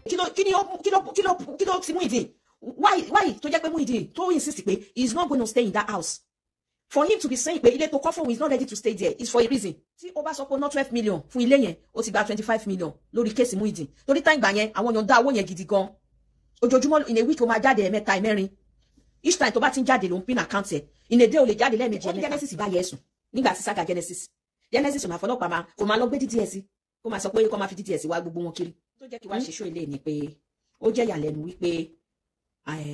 Kí ló ti Muyideen? Why tó jẹ́ pé Muyideen tó insist pé he is not going to stay in that house. For him to be saying pé ilé tó kọ́ fún he is not ready to stay there is for a reason. Tí ó bá sọ pé ná 12 million fún ilé yẹn, ó ti gba 25 million lórí kéèsì Muyideen. Torí time gbà yẹn àwọn èèyàn dá owó yẹn gidi gan. Ojoojúmọ́ in a week ó máa jáde ẹ̀mẹ́ta ẹ̀mẹ́rin. Each time tó bá ti ń jáde ló ń pin account ẹ̀. In a day ó lè jáde lẹ́ẹ̀mejì ẹ̀mẹ́ta. Genesis bá yẹ ẹ̀sùn nígbà tí saga Genesis ò máa fọlọ́pàá máa kò máa lọ gbé DDS kó máa sọ pé kó máa fi DDS wá gbogbo wọn kiri. Tó jẹ́ kí wá ṣe show ilé ni pé ó jẹ́ ìyàlẹ́nu wípé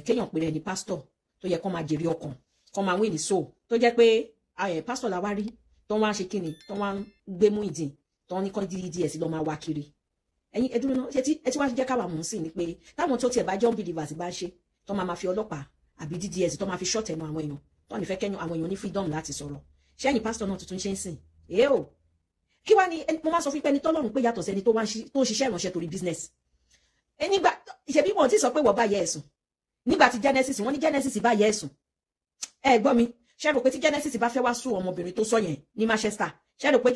kéèyàn pèrè ẹni pásítọ̀ tó yẹ kó máa jèrè ọkàn kó máa wé ní soul tó jẹ́ pé pásítọ̀ la wá rí tó wá ṣe kíni tó wá ń gbé Muyideen tó ní kọ́ DDS lọ́ máa wá kiri. Ẹ̀yin ẹdúró náà ẹ ti wá jẹ́ káwa mú sí ni pé táwọn tó tiẹ̀ bá jọ́ believers bá ṣe tó máa fi ọlọ́pàá àbí DDS tó máa fi short ẹnu àwọn èèyàn tó ní fẹ́ kẹ́yìn àwọn èèyàn ní freedom láti sọ̀rọ̀ ṣé ẹ̀yin pásítọ̀ náà tuntun ṣe ń sìn o kí wá ní mo máa sọ fún pé ẹni tọ́lọ́run pé yàtọ̀ sẹ́ni tó ń ṣiṣẹ́ ìránṣẹ́ torí business nígbà ìṣẹ́bí wọn ti sọ pé wọ́n bá yẹ ẹ̀sùn nígbà tí Genesis wọ́n ní Genesis bá yẹ ẹ̀sùn ẹ gbọ́ mi ṣe rò pé tí Genesis bá fẹ́ wá sùn ọmọbìnrin tó sọ yẹn ní Manchester ṣe rò pé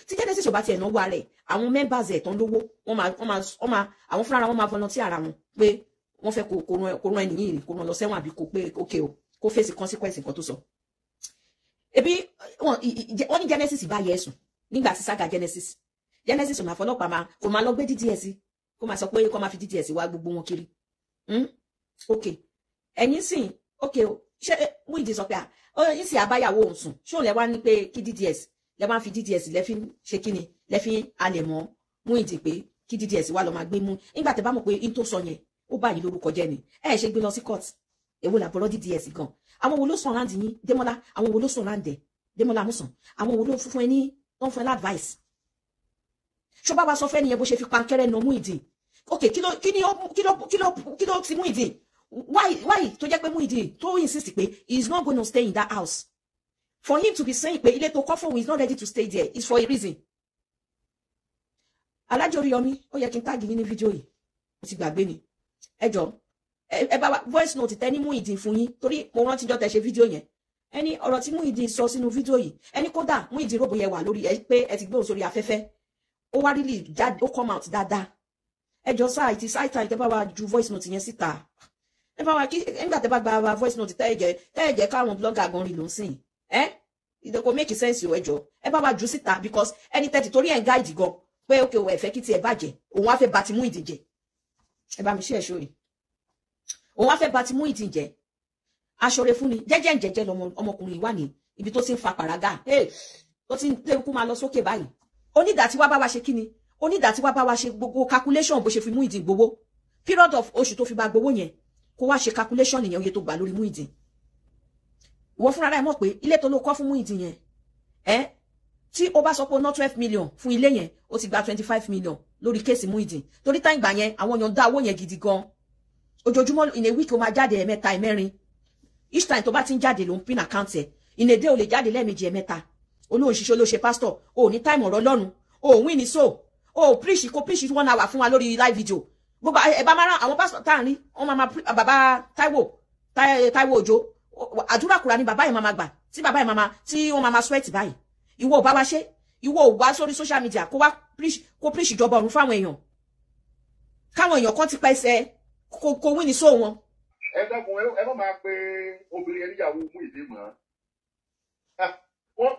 tí Genesis ò bá tiẹ̀ náwó rẹ̀ àwọn members ẹ̀ tán lówó wọ́n máa àwọn fúnra wọn máa volunteer ara wọn pé wọ́n fẹ́ kó rán ẹni yìí kó rán lọ sẹ́wọ̀n àbí kó pé okay o kó face consequence nǹkan tó sọ. Ebi wọ́n ní Genesis bá yẹ ẹ̀sùn nígbà tí saga Genesis ò máa fọlọ́pàá máa kò máa lọ gbé DDS kó máa sọ pé kó máa fi DDS wá gbogbo wọn kiri. Okay ẹ̀yin sìn okay o ṣé Muyideen sọ pé yín sì àbáyàwó òun sùn ṣé òun lẹ wá ní pé kí DDS lẹ máa fi DDS lẹ fi ṣe kíni lẹ fi alẹ̀ mọ́ Muyideen pé kí DDS wá lọ máa gbé mú nígbà tẹ́ bá mọ̀ pé in tó sọ yẹn ó bá yìí lórúkọ jẹ́ ni ẹ ṣe gbé lọ sí court èwo làbọ̀rọ̀ DDS gan àwọn wo ló sùn ráǹdì yín Démọ́lá àwọn wo ló sùn ráǹdẹ̀ Démọ́lá Amusan àwọn wo ló fún ẹ ní wọ́n fún ẹ advice ṣó bá wa sọ fẹ́ nìyẹn bó ṣe fi pankẹ́rẹ́ na Muyideen okay kí ló ti Muyideen why tó jẹ́ pé Muyideen tó insist pé he is not going to stay in that house for him to be saying pé ilé tó kọ́ fún he is not ready to stay there is for a reason. Alhaji Oriyomi ó yẹ kí n táàgì yín ní fídíò yìí mo ti gbàgbé ni ẹ jọ ẹ bá wa voice note tẹ ní Muyideen fún yín torí mo rántí jọ tẹ ṣe fídíò yẹn ẹni ọ̀rọ̀ tí Muyideen sọ sínú fídíò yìí ẹni kódà Muyideen rògbò yẹ wà lórí ẹ pé ẹ ti gbóhùn sórí afẹ́fẹ́ ó wá rí jáde ó come out dáadáa ẹ jọ sáà ìtì sáìtà ìtẹ́ bá wa ju voice note yẹn síta ẹ bá wa kí nígbà tẹ́ bá gba voice note tẹ́ ẹ jẹ́ káwọn blogger gan rí ló ń sìn ìdókò make sense o ẹ jọ ẹ bá wa ju síta because ẹni tẹ́tì torí ẹ̀ ń guide gan pé ókè o ẹ fẹ́ kí tiẹ̀ bàjẹ́ òun á fẹ́ bà ti Muyideen jẹ́ ẹ bá mi ṣe ẹ̀ṣọ́ yìí òun á fẹ́ bà ti Muyideen jẹ́ aṣọre fún ni jẹ́jẹ́ jẹ́jẹ́ ọmọkùnrin wà ní ibi tó ti ń fa pàrágà tó ti ń tẹ́kù máa lọ sókè báyìí onídàá tí wá bá wa ṣe kí ni onídàá tí wá bá wa ṣe gbogbo calculation bó ṣe fi Muyideen gbowó period of oṣù tó fi bá gbowó yẹn kó wá ṣe calculation nìyẹn oye tó gbà lórí Muyideen ìwọ fúnra rẹ̀ mọ̀ pé ilé tó ló kọ́ fún Muyideen yẹn tí ó bá sọ pé ó ná 12 million fún ilé yẹn ó ti gba 25 million lórí kéèsì Muyideen torí táyìn gbà yẹn àwọn èèyàn dá owó yẹn gidi gan ojoojúmọ́ in a week ó máa jáde ẹ̀mẹ́ta ẹ̀mẹ́rin each time tó bá ti ń jáde ló ń pin account ẹ̀ in a day ó lè jáde lẹ́ẹ̀mejì ẹ̀mẹ́ta olóhùn ṣiṣẹ́ olóṣè pastor ó ní time ọ̀rọ̀ lọ́run ó win ní so ó preach 1 hour fún wa lórí live video gbogbo ẹ bá máa rán àwọn pastor tá à ń rí wọ́n máa bàbá Táíwò Òjó àdúrà kùrà ni bàbá yẹn máa gbà tí bàbá yẹn tí wọ́n máa sweat báyìí ìwọ ò bá wa ṣe ìwọ ò wá sórí social media kó preach ìjọba ọ̀run fáwọn èèyàn káwọn èèyàn kan ti pa ẹsẹ̀ kó win ní so wọn. Ẹ dákun ẹ má máa pe obìnrin ẹni ìyàwó Muyideen mọ́ wọ́n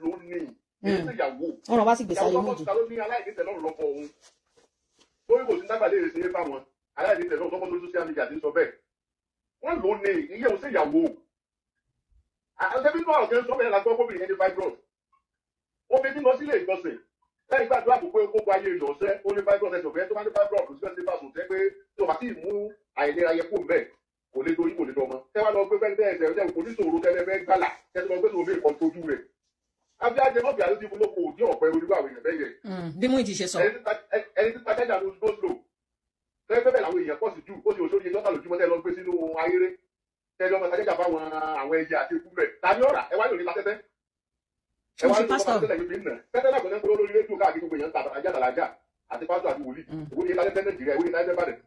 lò ní ìyàwó ọ̀rọ̀ wá sí gbèsè ayé méjì. ìyàwó ló ní aláìníṣẹ́ lọ́rùn lọ́kọ̀ òun torí kò sí dábàá léèrè sí fáwọn aláìníṣẹ́ lọ́rùn tọ́kọ́ lórí social media ti sọ bẹ́ẹ̀ wọ́n lò ní ìyẹ̀wò sí ìyàwó àtẹ́bí náà ọ̀gẹ́ sọ bẹ́ẹ̀ lágbọ́ kóbìnrin ẹni fibroid obìnrin lọ sílé ìjọsìn lẹ́yìn gbàdúrà kó pé kó ayé ìyọ̀sẹ́ ó ní fibroid ẹ̀sọ̀ fẹ́ tó bá ní fibroid kò sí fẹ́ẹ́ bá sùn tẹ́ pé tí o bá sì mú àìlera yẹ kó mbẹ́ kò lè torí kò lè dọ́mọ tẹ́ wá lọ gbé fẹ́ẹ́ tẹ́ ẹ̀sẹ̀ kò ní sòrò tẹ́lẹ̀ fẹ́ gbàlà tẹ́ tó lọ gbé sòrò kan tójú rẹ̀ àbí ajẹmọ́bì àti ìfúnlọ kò ní ọ̀pẹ oníwà àwọn èèyàn bẹ́yẹ. bí Muyideen ṣe sọ. ẹni tí pàtẹ́jà ló lò tẹ́lẹ̀ bẹ́ẹ̀ làwọn èèyàn pọ̀ sí jù ó sì òṣòrí iye lọ́kà lójúmọ́ tẹ́ lọ gbé sínú ayéré tẹ́lẹ̀ ọmọ pàtẹ́jà fáwọn àwọn ẹyẹ àti ikú rẹ̀ tani ọ̀rà ẹ wá lórí látẹ́tẹ́ ẹ wá lórí pásítọ̀ yìí fi ń nà tẹ́tẹ́ náà kò ní kó lórí rédíò káàkiri gbogbo èèyàn tàbí àjàdàlájà àti pásítọ̀ àti wòlíì ìwúni látẹ́tẹ́ Nàìjíríà ìwúni látẹ́tẹ́ bàdẹ̀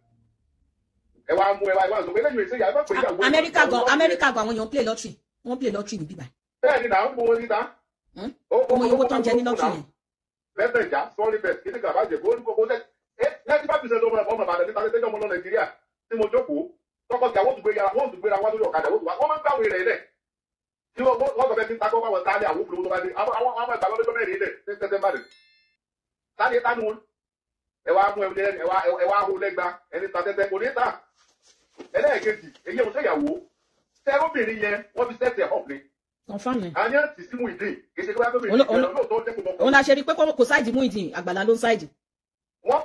ẹ wá mú ẹ wá sọ pé lẹ́yìn ìṣe ìyàwó pé ìyàwó Amẹ́ríkà gan àwọn èèyàn play lottery wọ́n play lottery ní bíbá. bẹ́ẹ̀ ni náà ń gbowó níta ọmọ owó tó ń jẹ ní lottery yẹn. bẹ́ẹ̀ ìjà sọ́ọ́lì bẹ́ẹ̀ kí ní kàbá jẹ̀ kó ní kókó sẹ́ 95% ọmọ Ìbàdàn níta tẹ́jọ́ ọmọ lọ Nàìjíríà tí mo jókòó tọkọ tí àwọn tó gbéra wá lórí ọ̀kadà wọ́n máa ń gbàwé rẹ̀ lẹ̀ tí wọ́n sọ fẹ́ kí n takọ́ bá wọn tálẹ̀ àwọn òfurufú tó bá dé àwọn ìgbà lọ́dọ́ mẹ́rin lẹ̀ tẹ́tẹ́ bá rẹ̀ tálẹ̀ tánú wọn ẹ wá mú ẹ wá hó lẹ́gba ẹni ta tẹ́tẹ́ kò ní ta ẹlẹ́ẹ̀kejì èyí ò sẹ́yàwó tẹ́rọ́bìnrin yẹn wọ́n fi sẹ́ẹ̀tì ẹ̀ ọ̀pẹ àyàn ti sí Muyideen kì í ṣe pé wọ́n bẹ̀rẹ̀ lóòótọ́ jẹ́ kó mọ́kọ́. òun la ṣe rí pé kò sáìdì Muyideen Àgbàlá ló ń sáìdì. wọ́n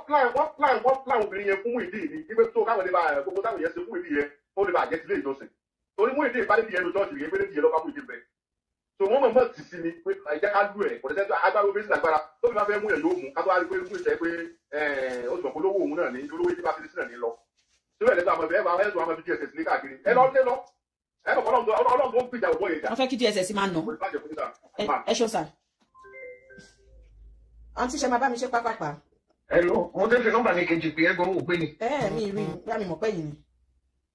plan obìnrin yẹn fún Muyideen ní ibi tó káwọn lè bá gbogbo táwọn yẹn ṣe fún Muyideen yẹn tó lè bá jẹ́ sílé ìjọsìn torí Muyideen bá débi yẹn lọ jọ́ọ̀sì yẹn pé débi yẹn lọ́ bá Muyideen bẹ̀. so wọ́n mọ̀ mọ́ ti sí ni pé ẹ̀jẹ̀ ká lù ẹ̀ kò tẹ́tẹ́ agbára obìnrin lágbára tó fi máa fẹ́ mú ẹ̀ yóò mú ká tó wá rí pé mú ìṣẹ́ pé ó ti mọ̀ pé olówó òun náà ní olówó tí bá ti sí náà ní lọ. síbẹ̀ lẹ́tọ̀ àmọ́ ẹ̀ máa ẹ̀sùn àmọ́ bí DSS ní káàkiri ẹ lọ lé lọ ẹ mọ̀ Ọlọ́run tó ń gbìjà òbọ̀ yẹn jà. wọ́n fẹ́ kí DSS máa nà ẹ ṣọ́ sà. àǹtí ṣe máa bá mi ṣe pápápá. Hello, mo tẹ́ fi nọ́mbà ní kejì pé ẹgbọ́n ò gbé ni. mi rí bóyá mi mọ̀ pé yìí ni.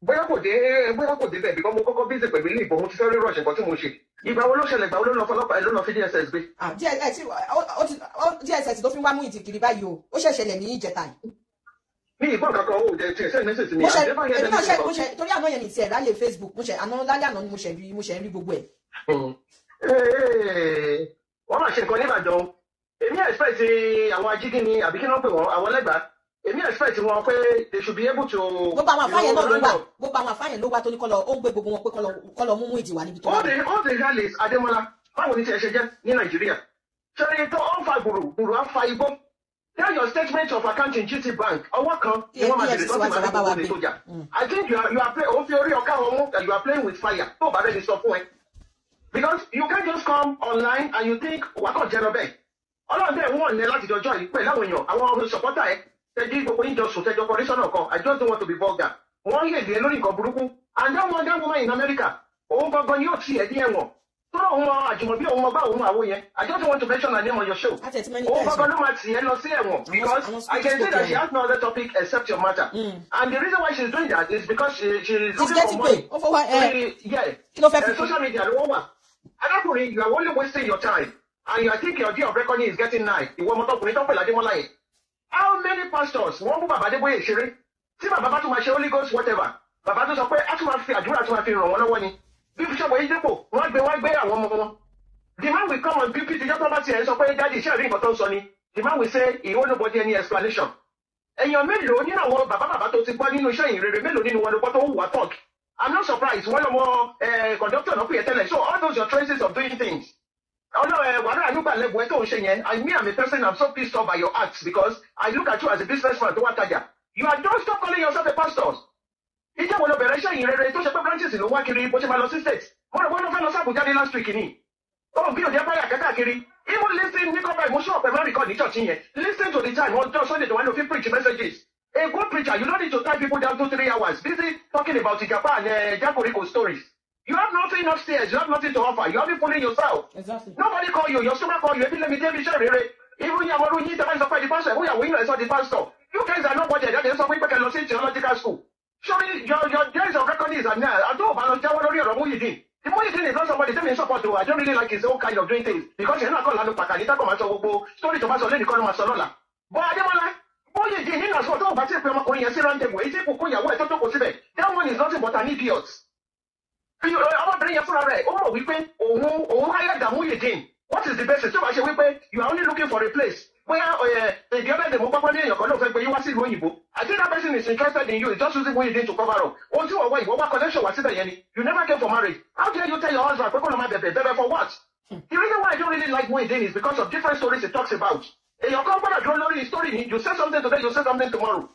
bóyá kò dé bẹ́ẹ̀ bí mo kọ́kọ́ bíṣẹ̀ pẹ̀lú ilé ìbọn mo ti fẹ́ rí rọ̀ṣẹ̀ nǹkan tí mo ṣe. ìgbà wo ló ṣẹlẹ̀ ìgbà wo ló lọ fọlọ́pàá ló lọ fi DSS gbé. DSS tó fi wá mú ìtìkiri báyìí o ó ṣẹ̀ṣẹ̀ lẹ̀ ní ìjẹta yìí. ní ìbọn kankan ó jẹ tiẹ̀ sẹ́yìn mẹ́sẹ̀sì mi. torí àná yẹn mi tiẹ̀ ráyè Facebook àná lálẹ́ àná ni mo ṣẹ̀ rí gbogbo ẹ̀. wọ́n máa ṣe nǹkan nígbàdàn èmi expect àwọn ajígínní àbí kí ló ń pè wọ́n àwọn lẹ́gbàá èmi expect wọn pé they should be able to. gbogbo àwọn àfáàyàn náà ló wà gbogbo àwọn àfáàyàn ló wà tó ní kọlọ ó ń gbé gbogbo wọn pé kọlọ mú ìdìwà níbi tó wà. all the rallies Adémọ́lá báwo ni tiẹ̀ ṣe jẹ́ ní Nàìjíríà ṣe tó ó ń fa gbùrù á fa igbó tell your statement of account in GT Bank ọwọ́ kan ni wọ́n máa ti resort to gbogbo ní sójà. I think you are playing ó fi orí ọ̀ká wọn mú that you are playing with fire tó bá rẹ̀ ní sọ fún ẹ because you can't just come online and you think wákàn jẹ́ lọ bẹ́ẹ̀. Ọlọ́run dẹ̀ wọ́n ní láti jọjọ́ yìí pẹ̀lú àwọn èèyàn àwọn supporter ẹ̀ tẹ́jú gbogbo yín jọ sùn tẹ́jọ kọrísọ́nà kan I just don't want to be vulgar wọ́n yè lé lórí nǹkan burúkú and that woman in America òun gangan ni yóò ti ẹ̀ ní ẹ̀wọ̀n tó òun àjùmọ̀bí òun ọba òun àwo yẹn I just want to mention her name on your show òun gangan ló máa tì ẹ́ lọ sí ẹ̀wọ̀n because I can say that she has no other topic except your matter and the reason why she is doing that is because she is looking for money social media ló wà arákùnrin you are only wasting your time. And I think your day of reckoning is getting nigh. Ìwọ ọmọtọkùnrin tó ń pè Ládémọ́lá yẹn. How many pastors wọ́n mú bàbá Adébóyè ṣeré? Tí bàbá bá tún máa ṣe Holy Ghost whatever. Bàbá tó sọ pé a tún máa fi àdúrà tún máa fi ràn wọ́n lọ́wọ́ ni. Bí fi ṣọ́wọ́ yín dépò, wọ́n gbé àwọn ọmọ wọn. The man will come on BP ìjọba bá tiẹ̀ sọ pé dáàdi iṣẹ́ àrí nǹkan tó ń sọ ni. The man will say he owe nobody any explanation. Èèyàn mélòó nínú àwọn bàbá tó ti gbọ́ nínú iṣẹ́ ìrere mélòó nínú wọn ló gbọ́ tó ń wà talk. I'm not surprised wọ́n lọ́mọ conductor náà pè é tẹ́lẹ̀. So all those your traces of doing things. Although wàhálà nígbà lẹ́gbọ̀n tó ń ṣe yẹn, I mean I'm a person I'm so pissed off by your acts because I look at you as a businessman tó wá tajà. You are don't stop calling yourself a pastor. Ìjẹ́ wo ló bẹ̀rẹ̀ iṣẹ́ yìí rere tó ṣe pé branches ló wá kiri bó ṣe máa lọ sí state. Wọ́n lọ fẹ́ lọ sí Àbújá ní last week ni. Ó bí òde báyà kákàkiri. Even listen ní kọ́pẹ́ mo ṣọ́ ọ̀pẹ máa record ní church yẹn. Listen to the time ọjọ́ Sunday tó wá lọ fi preach messages. A good preacher you don't need to tie people down 2-3 hours busy talking about Ìjàpá and Jakoriko stories. You have nothing upstairs. You have nothing to offer. You have been fooling yourself. Exactly. Nobody call you. Your stomach call you. Let me tell you, even Yamaru, you the pastor. Who are we? I saw the pastor. You guys are nobody. That is something we can see theological school. Surely your days of reckoning is now. I don't know. The Muyideen is not somebody that support to. I don't really like his own kind of doing things because he's not called Lalo Pakanita come and so story to pass on the corner of Solola. But I don't like. Muyideen, he knows what about it. That one is nothing but an idiot. Ọmọbìnrin yẹn fúnra rẹ̀ ó mọ̀ wípé òun hire Muyideen. What is the basis? Tó bá ṣe wípé you are only looking for a place. Bóyá èdè ọbẹ̀ èdè mo pápá ní èèyàn kan ló fẹ́ gbé yín wá sí ìlú òyìnbó. I think that person is interested in you. He's just using Muyideen to cover up. Ohun tí wọ́n wá ìwọ wá connection wá síbẹ̀ yẹn ni. You never came for marriage. How dare you tell your husband pé kó lọ máa bẹ̀bẹ̀ for what? The reason why I don't really like Muyideen is because of different stories he talks about. Èèyàn kan gbọ́dọ̀ dúró lórí story ni. You say something today, you say something tomorrow.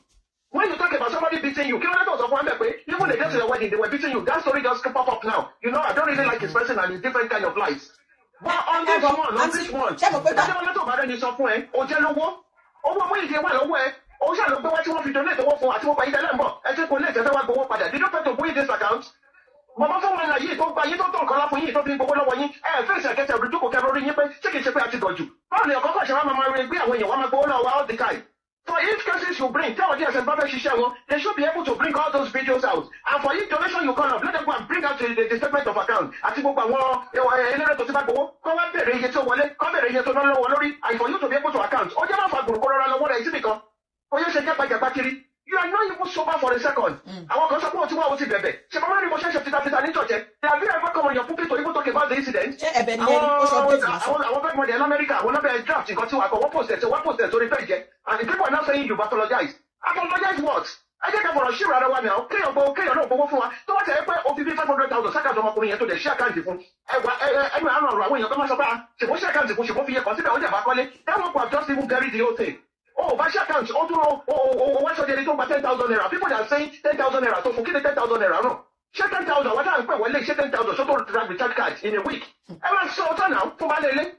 When you talk about somebody beating you, even the day to your wedding, they were beating you. That story just pop up now. You know, I don't really like his person and his different kind of lies. But on this one, did you pay to put this account? Bàbá fún wọn láyé tó gba yín tó tọ̀ nǹkan láfún yín tó fi gbogbo lọ́wọ́ yín fèsì ẹ̀kẹ́tẹ̀ ìdúkò kẹrọ orí yín pé ṣé kìí ṣe pé a ti gọ̀jù. Báwo ni ọ̀kọ́kọ́ ṣe wá máa rí gbé àwọn èèyàn wá máa gbowó lọ́wọ́ all the time? For each cases you bring, tell DSS they should be able to bring all those videos out. And for each donation you call up, let them go and bring out the statement of account. And for you to be able to account. You are not even sober for a second. I want to support you out there. Have you ever come on your pulpit to even talk about the incident? I want money in America. I want to be a draft. What post it? So the page. And the people are now saying you apologize. Apologize what? I think I'm for a share right now. Okay, no, for what? Don't say, oh, 500,000 seconds of money to the share country. When you come out, she was share country, she won't be considered on the back. That one just even carry the whole thing. Oh, Basha accounts, why should they talk about 10,000 naira? People are saying 10,000 naira, so forget the 10,000 naira. No. Share 10,000, what I'm going to share 10,000, so don't drag recharge cards in a week. Everyone's so now, for my lady.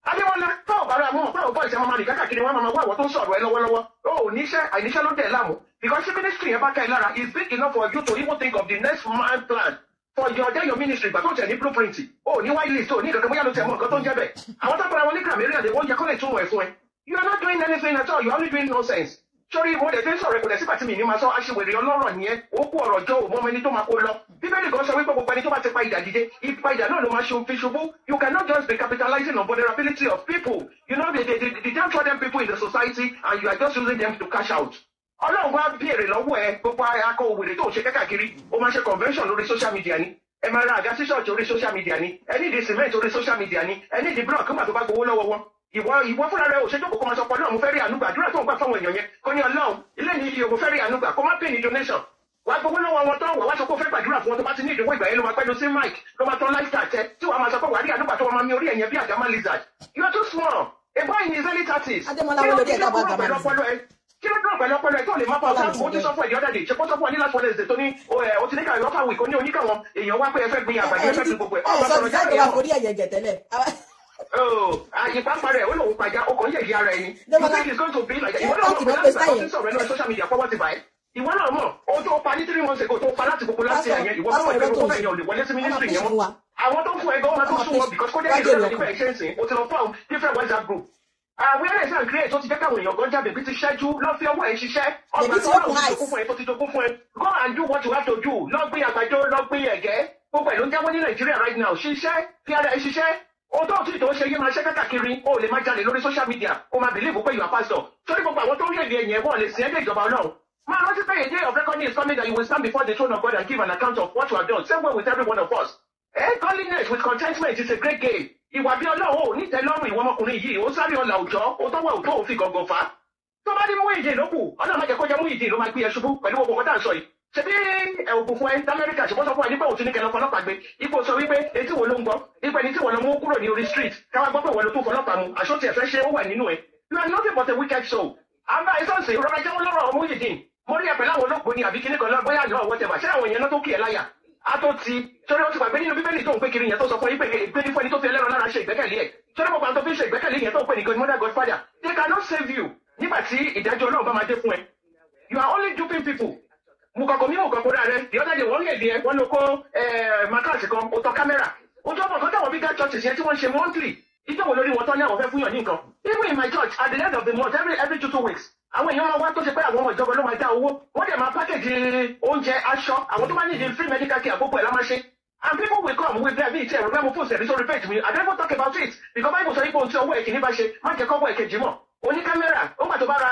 I don't want to talk about more boys and money. What don't solve well. Oh, Nisha, I Nisha don't tell Lamu. Because the ministry about Kailara is big enough for you to even think of the next man plan. For your ministry, but don't any blueprint. Oh, you want list, oh, Nika, come on, don't jab it. I want to put a camera, they want you to call it to you are not doing anything at all. You are only doing nonsense. Sorry, what they say, sorry, but the secret me, you must actually your long here, or Joe, moment to my color. People go so we go to the if by the no mushroom fishable, you cannot just be capitalizing on vulnerability of people. You know, the downtrodden people in the society, and you are just using them to cash out. Ọlọ́run wá bèèrè lọ́wọ́ ẹ gbogbo akọ òwèrè tó ṣe kákàkiri ó máa ṣe convention lórí social media ni ẹ máa ra àga sí ṣọ́ọ̀ṣì orí social media ni ẹ ní di cement orí social media ni ẹ ní di block kí wọ́n tó bá gbowó lọ́wọ́ wọn. Ìwọ fúnra rẹ̀ ò ṣe jókòó kó máa sọ pé Ọlọ́run mo fẹ́ rí ànúgbà àdúrà tó ń gbà fáwọn èèyàn yẹn kó ní Ọlọ́run ilé ní iye mo fẹ́ rí ànúgbà kó má pè ní donation wàá gbowó lọ́wọ́ wọn tán wàá sọ pé ó fẹ́ gbàdúrà fún wọn tó bá ti ní ìdíwọ́ ìgbà yẹn ló máa pẹ́nu sí mic ló máa tán life chat ẹ tí wàá máa sọ pé wàá rí ànúgbà tó wọn máa mi orí ẹ̀yẹn bí àdámà lizard. You are too small. A boy in his early 30s. Kí ló dúró pẹ̀lú ọpọlọ ẹ̀ tó lè má pa ọ̀sán mo ti sọ fún ẹ̀ the other day ṣe kó sọ fún ẹ ní last Wednesday tó ní o ti ní ká ìlọ́fà wíkó ní oníkàwọn èèyàn wá pé ẹ fẹ́ gbin àgbàdo ẹ fẹ́ gbin gbogbo ẹ̀ ọ̀pọ̀ sọ̀rọ̀ jáde ẹ̀ ìpápá rẹ̀ ó lòun pàjá ọkọ̀ ń yẹ̀yí ara ẹni. You think it's going to be like that? Ìwọ náà mọ̀ pé láti sọ̀rọ̀ ní sọ̀rọ̀ ẹnu social media fọwọ́ ti bá ẹ̀. Ìwọ náà mọ̀ ohun tó pa ní 3 months ago tó pa láti gbogbo láti ẹ̀yẹn ìwọ náà mọ̀ pé gbogbo ẹ̀yàn ò lè wọlé sí ministry yẹn mọ́. Àwọn tó ń fún ẹgbẹ́ wọn tó sún wọn because kó dé ìlú nípa ẹ̀ṣẹ̀ ìsìn o ti lọ fún different WhatsApp group. Awareness and create tó ti jẹ́ káwọn èèyàn gan jáde bí ti ṣẹ́jú lọ fi ọwọ́ ẹ̀ ṣiṣẹ́ ọgbà tó lọ sí ìjogún fún ẹ tó ti jogún fún ẹ go and do what you have to do lọ gbé àgbàdo lọ gbé ẹ̀gẹ́ gbogbo ẹ̀ ló ń jáwọ́ ní Nàìjíríà right now ṣiṣẹ́ fi ara ẹ̀ ṣiṣẹ́ o tó tí tó ṣe yé máa ṣe káàkiri o lè máa jalè lórí social media o máa believe pé you are pastor sórí gbogbo àwọn tó ń yẹ̀yẹ̀ yẹn wọ́n lè sin ẹgbẹ́ ìjọba Ọlọ́run máa rántí pé a day of reckoning is coming that you will stand before the throne of God and give an account of what you have done same way with every one of us. Godliness with contentment is a great game. Ìwà bí Ọlọ́run ò ní tẹ́lọ́rùn ìwọ ọmọkùnrin yìí ó sáré ọ̀là òjọ́ ó tọ́wọ́ òtó òfin gọ̀gọ̀ fà á. Tó bá ní mú ìdè lókù Ọlọ́run máa jẹ́ kó jẹ́ mú ìdè ló máa gbé ẹ ṣubú pẹ̀lú gbogbo ọ̀dà sọ yìí. Ṣebí ògùn fún ẹ d'Amẹ́ríkà ṣùgbọ́n sọ fún ẹ nípa òtún ní kẹlẹ́ ọlọ́pàá gbé ipò sọ wípé etí wo ló ń gbọ́ ipò ẹni tí wọ́n lọ mú kúrò ní orí street káwá gbọ́ pé wọ́n lọ tún fọlọ́pàá mu àṣọ tiẹ̀ fẹ́ ṣe ó wà nínú ẹ̀. You are nothing but a wicked soul. Àbá ìsọ̀nsìn rọra jẹ́wọ́ lọ́rọ̀ ọmọ Muyideen mo rí ẹ pẹ̀lú àwọn olóògbé ní àbí kíní kan lọ bóyá àná ọ̀wọ́ tẹ̀wà ṣé àwọn èèyàn náà tó kì í láyà ató ti torí ó ti gbàgbé nínú Bíbélì tó ń pè kiri yẹn tó sọ fún yín pé ìgbé ní fún ẹni tó fi ẹlẹ́rọ lára ṣe ìgbẹ́kẹ̀lé ẹ̀ torí mo gbà tó fi ṣe ìgbẹ́kẹ̀lé yẹn tó ń pè ní Godmother Godfather they cannot save you nígbà tí ìdájọ́ náà bá máa dé fún ẹ. You are only duping people. Mo kọ̀kọ́ mímú kan kóra rẹ the other day wọ́n lè di ẹ wọ́n ló kó matrasi kan ó tọ kámẹ́rà ojú ọmọ kan táwọn bigger churches yẹn tí wọ́n ṣe monthly ìjọba lórí wọn tán ní àwọn fẹ́ fún yàn ní nǹkan even in my church at the end of the month every 2 weeks àwọn èèyàn máa wá tó ṣe pé àwọn ọmọ ìjọba ló máa dá owó wọ́n dẹ̀ máa package oúnjẹ aṣọ àwọn tó bá ní free medical care àkókò ẹ̀ la máa ṣe and people will come with their bíi tí ẹ̀rọ bẹ́ẹ̀ mo post ẹ̀rí sórí page mi I never talk about it because Bible sọ ipò tí owó ẹ̀kìní bá ṣe má jẹ́ kọ́wọ́ ẹ̀kejì mọ̀ oní kámẹ́rà ó gbà tó bá ra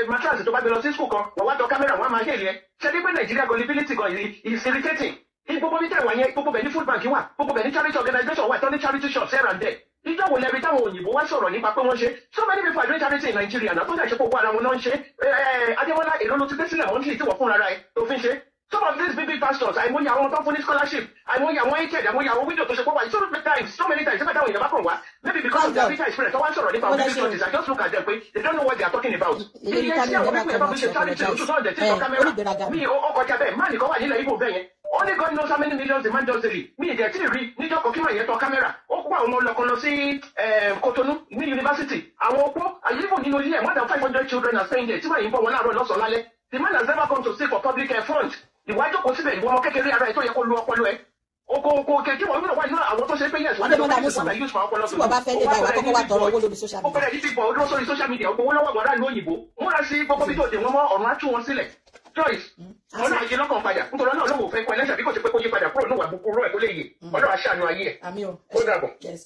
mattress tó bá gbé lọ sí school kan wọ́n wá tọ kámẹ́rà wọ́n á máa hẹ́ẹ̀lì ẹ̀ ṣe ní pé Nàìjíríà gullibility gan is irritating gbogbo bí tẹ̀wọ̀n yẹn gbogbo bẹ̀ ní food bank wà gbogbo bẹ̀ ní charity organization wà tó ní charity shops here and there ìjọ wo lẹ́bi táwọn òyìnbó wá sọ̀rọ̀ nípa pé wọ́n ṣe so many people are doing charity in Nigeria náà tó dẹ̀ ṣe pé owó ara wọn náà ń ṣe Adémọ́lá èlò ló ti gbé sílẹ̀ mọ́ntì tí wọ́n fúnra rẹ̀ tó fi ń ṣe some of these big pastors àìmọye àwọn tó fún ní scholarship àìmọye àwọn aid àìmọye àwọn widow tó ṣe pọ̀ wá so many times nígbà táwọn èèyàn bá kàn wá maybe because of their bitter experience wọ́n wá sọ̀rọ̀ nípa big churches I just look at them pé they don't know what they are talking about. iye tí àwọn pípẹ́ bá fi ṣe charity oṣù tó ń dẹ̀ tí sọ kámẹ́rà mi ọkọ̀ jábẹ́ má nìkan wà nílẹ̀ Igbo bẹ́ẹ̀ yẹn only God knows how many millions the man does daily mi ìdẹ̀ tí ì rí níjọ́ kan kí wọ́n yẹn tọ kámẹ́rà ó kó àwọn ọlọ́kan lọ sí Cotonou ní yunifásitì àwọn opó àyíbò nínú ilé ẹ̀ more than 500 children are staying there tí wọ́n yìí ń bọ̀ wọn láàárọ̀ lọ́sàn-án lálẹ́ the man has never come to seek for public fund ìwájú kò síbẹ̀ ìwọ ọmọ kékeré ara ẹ̀ tó yẹ kó lu ọpọlọ ẹ̀ ó kí wọ́n gbọ́dọ̀ wá nínú àwọn tó ṣe pé yẹn Adémọ́lá Amusan tí wọ́n bá fẹ́ lè bá ìwà kọ́kọ́ wá tọrọ owó lórí social ó media. bẹ̀rẹ̀ yìí ti bọ̀ ó dúró sórí social media owó lọ́wọ́ àwọn aráàlú òyìnbó wọ́n rà sí gbogbo bí tó dé wọn mọ́ ọ̀run á tú wọn sílẹ̀ Joyce wọn náà yí lọ́kàn padà nítorí náà lóun ò fẹ́ kọ ẹlẹ́sẹ̀ bí kò ṣe pé kó yí padà kúrò níwà búburú ẹ̀ kó lè yè ọlọ́run aṣáájú ayé ẹ̀ Àmì o. ó dàbọ̀. Yes.